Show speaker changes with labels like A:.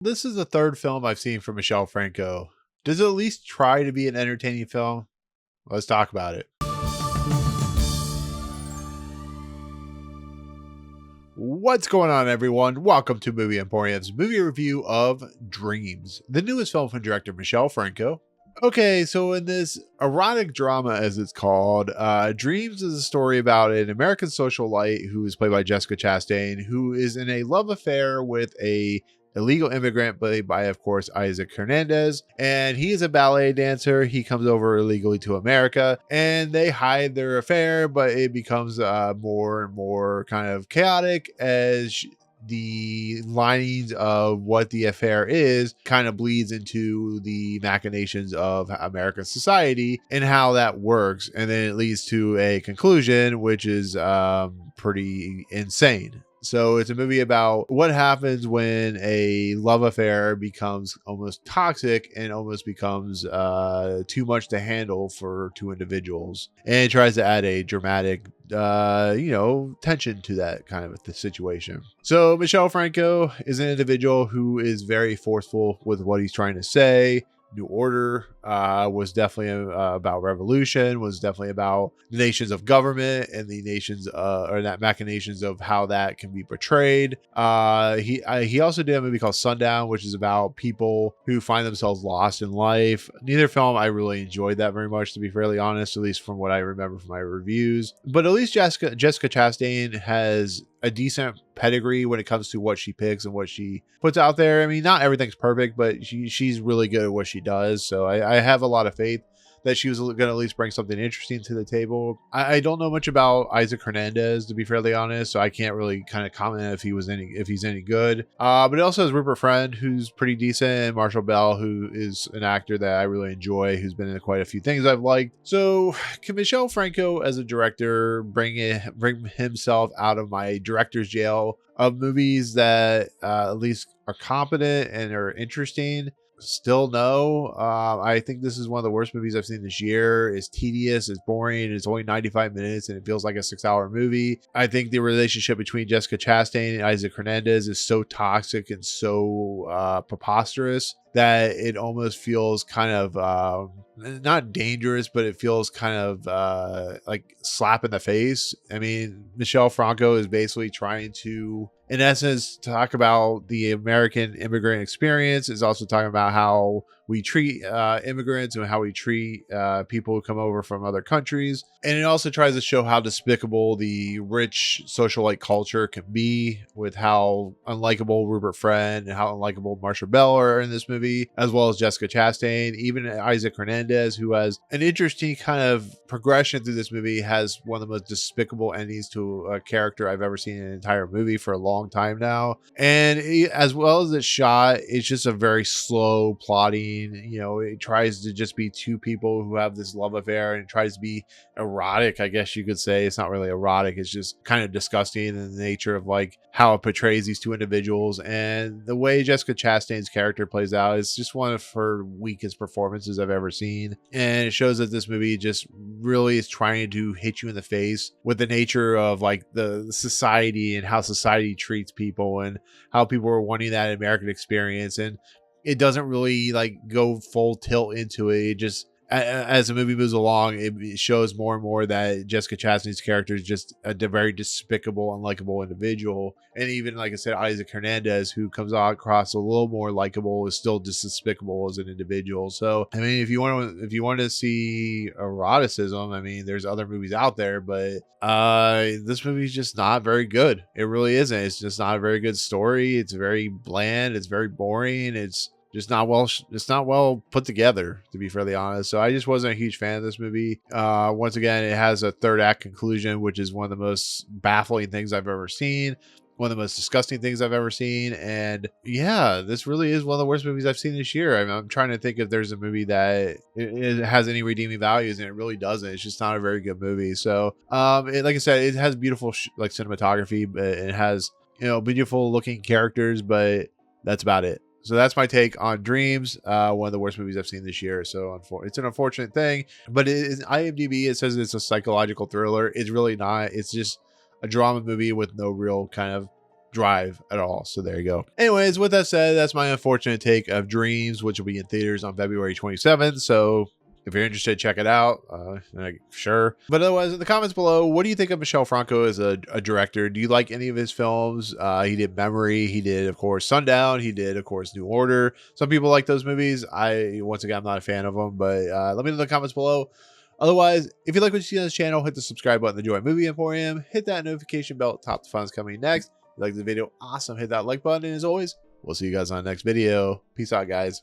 A: This is the third film I've seen from Michel Franco. Does it at least try to be an entertaining film? Let's talk about it. What's going on, everyone? Welcome to Movie Emporium's movie review of Dreams, the newest film from director Michel Franco. Okay, so in this erotic drama, as it's called, Dreams is a story about an American socialite who is played by Jessica Chastain, who is in a love affair with a illegal immigrant played by, of course, Isaac Hernandez. And he is a ballet dancer. He comes over illegally to America and they hide their affair, but it becomes more and more kind of chaotic as the linings of what the affair is kind of bleeds into the machinations of American society and how that works. And then it leads to a conclusion, which is pretty insane. So it's a movie about what happens when a love affair becomes almost toxic and almost becomes too much to handle for two individuals. And it tries to add a dramatic, tension to that kind of the situation. So Michel Franco is an individual who is very forceful with what he's trying to say. New Order was definitely about revolution, was definitely about the nations of government and the nations or that machinations of how that can be portrayed. He also did a movie called Sundown, which is about people who find themselves lost in life. Neither film I really enjoyed that very much, to be fairly honest, at least from what I remember from my reviews. But at least Jessica Chastain has a decent pedigree when it comes to what she picks and what she puts out there. I mean, not everything's perfect, but she's really good at what she does. So I have a lot of faith that she was going to at least bring something interesting to the table. I don't know much about Isaac Hernández, to be fairly honest, so I can't really kind of comment if he's any good. But it also has Rupert, who's pretty decent, and Marshall Bell, who is an actor that I really enjoy, who's been in quite a few things I've liked. So can Michel Franco, as a director, bring himself out of my director's jail of movies that at least are competent and are interesting? Still no. I think this is one of the worst movies I've seen this year. It's tedious, it's boring, it's only 95 minutes and it feels like a 6-hour movie. I think the relationship between Jessica Chastain and Isaac Hernandez is so toxic and so preposterous that it almost feels kind of not dangerous, but it feels kind of like slap in the face. I mean, Michel Franco is basically trying to, in essence, talk about the American immigrant experience. Is also talking about how we treat immigrants and how we treat people who come over from other countries. And it also tries to show how despicable the rich socialite culture can be, with how unlikable Rupert and how unlikable Marshall Bell are in this movie, as well as Jessica Chastain. Even Isaac Hernandez, who has an interesting kind of progression through this movie, has one of the most despicable endings to a character I've ever seen in an entire movie for a long time now. And as well as it's shot, it's just a very slow plotting. It tries to just be two people who have this love affair, and it tries to be erotic, I guess you could say. It's not really erotic, it's just kind of disgusting in the nature of like how it portrays these two individuals. And the way Jessica Chastain's character plays out is just one of her weakest performances I've ever seen. And it shows that this movie just really is trying to hit you in the face with the nature of like the society and how society treats people and how people are wanting that American experience. And it doesn't really like go full tilt into it. It just, as the movie moves along, it shows more and more that Jessica Chastain's character is just a very despicable, unlikable individual. And even, like I said, Isaac Hernandez, who comes across a little more likable, is still just despicable as an individual. So, I mean, if you want to see eroticism, I mean, there's other movies out there, but this movie is just not very good. It really isn't. It's just not a very good story. It's very bland. It's very boring. It's not well put together, to be fairly honest. So I just wasn't a huge fan of this movie. Once again, it has a third act conclusion, which is one of the most baffling things I've ever seen, one of the most disgusting things I've ever seen. And yeah, this really is one of the worst movies I've seen this year. I'm trying to think if there's a movie that it has any redeeming values, and it really doesn't. It's just not a very good movie. So like I said, it has beautiful like cinematography, but it has beautiful looking characters, but that's about it. So that's my take on Dreams, one of the worst movies I've seen this year. So it's an unfortunate thing, but it is IMDb. It says it's a psychological thriller. It's really not. It's just a drama movie with no real kind of drive at all. So there you go. Anyways, with that said, that's my unfortunate take of Dreams, which will be in theaters on February 27th. So if you're interested, check it out. Sure. But otherwise, in the comments below, what do you think of Michel Franco as a director? Do you like any of his films? He did Memory. He did, of course, Sundown. He did, of course, New Order. Some people like those movies. Once again, I'm not a fan of them, but let me know in the comments below. Otherwise, if you like what you see on this channel, hit the subscribe button to join Movie Emporium. Hit that notification bell at the top. The fun's coming next. If you like the video, awesome. Hit that like button. And as always, we'll see you guys on the next video. Peace out, guys.